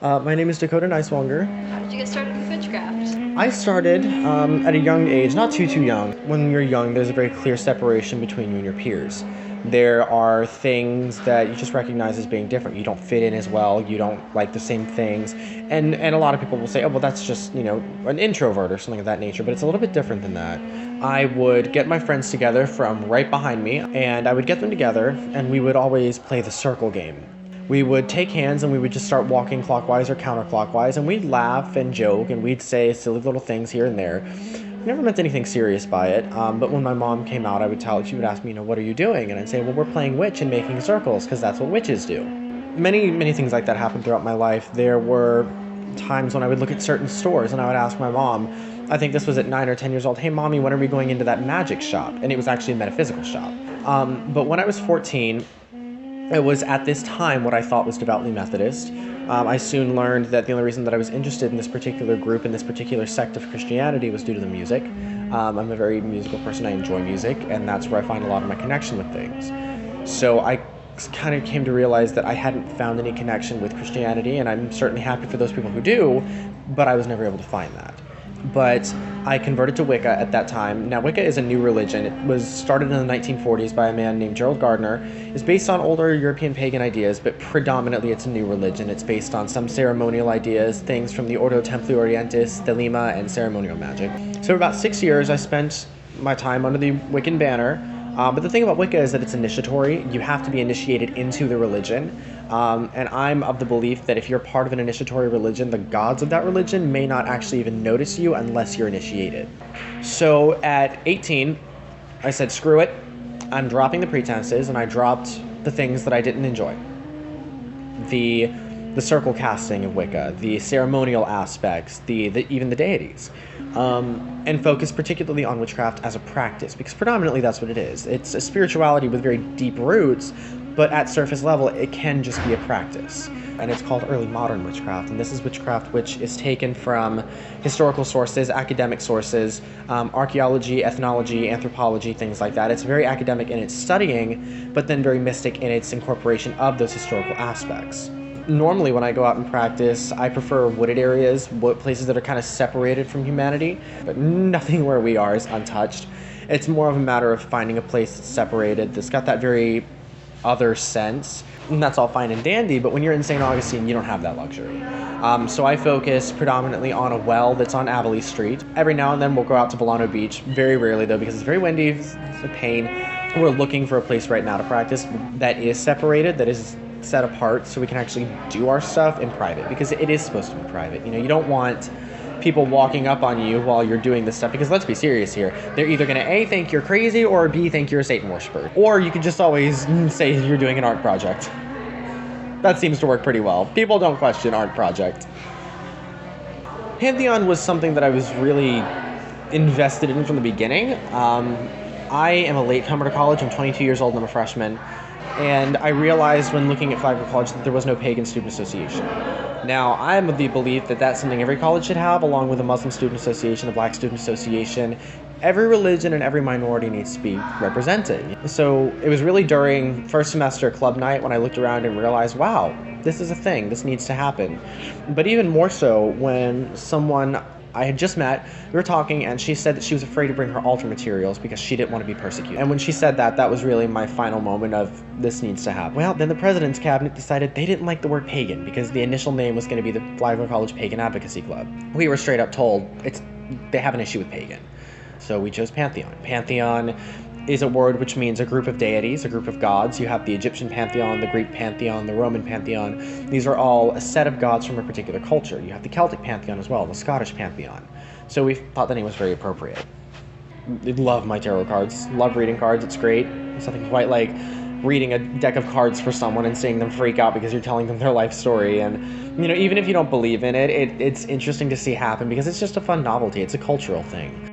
My name is Dakota Nicewonger. How did you get started with witchcraft? I started at a young age, not too young. When you're young, there's a very clear separation between you and your peers. There are things that you just recognize as being different. You don't fit in as well. You don't like the same things. And a lot of people will say, oh, well, that's just, an introvert or something of that nature. But it's a little bit different than that. I would get my friends together from right behind me, and I would get them together, and we would always play the circle game. We would take hands and we would just start walking clockwise or counterclockwise, and we'd laugh and joke and we'd say silly little things here and there. Never meant anything serious by it, but when my mom came out, she would ask me, what are you doing? And I'd say, well, we're playing witch and making circles, because that's what witches do. Many things like that happened throughout my life. There were times when I would look at certain stores and I would ask my mom, I think this was at 9 or 10 years old, hey, Mommy, when are we going into that magic shop? And it was actually a metaphysical shop. But when I was 14, it was at this time what I thought was devoutly Methodist. I soon learned that the only reason that I was interested in this particular group and this particular sect of Christianity was due to the music. I'm a very musical person. I enjoy music, and that's where I find a lot of my connection with things. So I kind of came to realize that I hadn't found any connection with Christianity, and I'm certainly happy for those people who do, but I was never able to find that. But I converted to Wicca at that time. Now, Wicca is a new religion. It was started in the 1940s by a man named Gerald Gardner. It's based on older European pagan ideas, but predominantly it's a new religion. It's based on some ceremonial ideas, things from the Ordo Templi Orientis, Thelema, and ceremonial magic. So for about 6 years, I spent my time under the Wiccan banner. But the thing about Wicca is that it's initiatory. You have to be initiated into the religion. And I'm of the belief that if you're part of an initiatory religion, the gods of that religion may not actually even notice you unless you're initiated. So at 18, I said, screw it. I'm dropping the pretenses, and I dropped the things that I didn't enjoy. The circle casting of Wicca, the ceremonial aspects, even the deities, and focus particularly on witchcraft as a practice, because predominantly that's what it is. It's a spirituality with very deep roots, but at surface level, it can just be a practice. And it's called early modern witchcraft, and this is witchcraft which is taken from historical sources, academic sources, archaeology, ethnology, anthropology, things like that. It's very academic in its studying, but then very mystic in its incorporation of those historical aspects. Normally, when I go out and practice, I prefer wooded areas, places that are kind of separated from humanity, but nothing where we are is untouched. It's more of a matter of finding a place that's separated, that's got that very other sense, and that's all fine and dandy, but when you're in St. Augustine, you don't have that luxury. So I focus predominantly on a well that's on Abilene Street. Every now and then we'll go out to Volano Beach, very rarely though, because it's very windy, it's a pain. We're looking for a place right now to practice that is separated, that is set apart, so we can actually do our stuff in private, because it is supposed to be private. You don't want people walking up on you while you're doing this stuff, because let's be serious here. They're either going to A, think you're crazy, or B, think you're a Satan worshiper. Or you could just always say you're doing an art project. That seems to work pretty well. People don't question art project. Pantheon was something that I was really invested in from the beginning. I am a latecomer to college. I'm 22 years old and I'm a freshman. And I realized when looking at Flagler College that there was no Pagan Student Association. Now, I'm of the belief that that's something every college should have, along with a Muslim Student Association, a Black Student Association. Every religion and every minority needs to be represented. So it was really during first semester club night when I looked around and realized, wow, this is a thing, this needs to happen. But even more so when someone I had just met, we were talking, and she said that she was afraid to bring her altar materials because she didn't want to be persecuted. And when she said that, that was really my final moment of this needs to happen. Well, then the president's cabinet decided they didn't like the word pagan because the initial name was going to be the Flagler College Pagan Advocacy Club. We were straight up told they have an issue with pagan. So we chose Pantheon. Pantheon is a word which means a group of deities, a group of gods. You have the Egyptian pantheon, the Greek pantheon, the Roman pantheon. These are all a set of gods from a particular culture. You have the Celtic pantheon as well, the Scottish pantheon. So we thought the name was very appropriate. I love my tarot cards, love reading cards, it's great. It's something quite like reading a deck of cards for someone and seeing them freak out because you're telling them their life story. And, even if you don't believe in it, it's interesting to see happen because it's just a fun novelty. It's a cultural thing.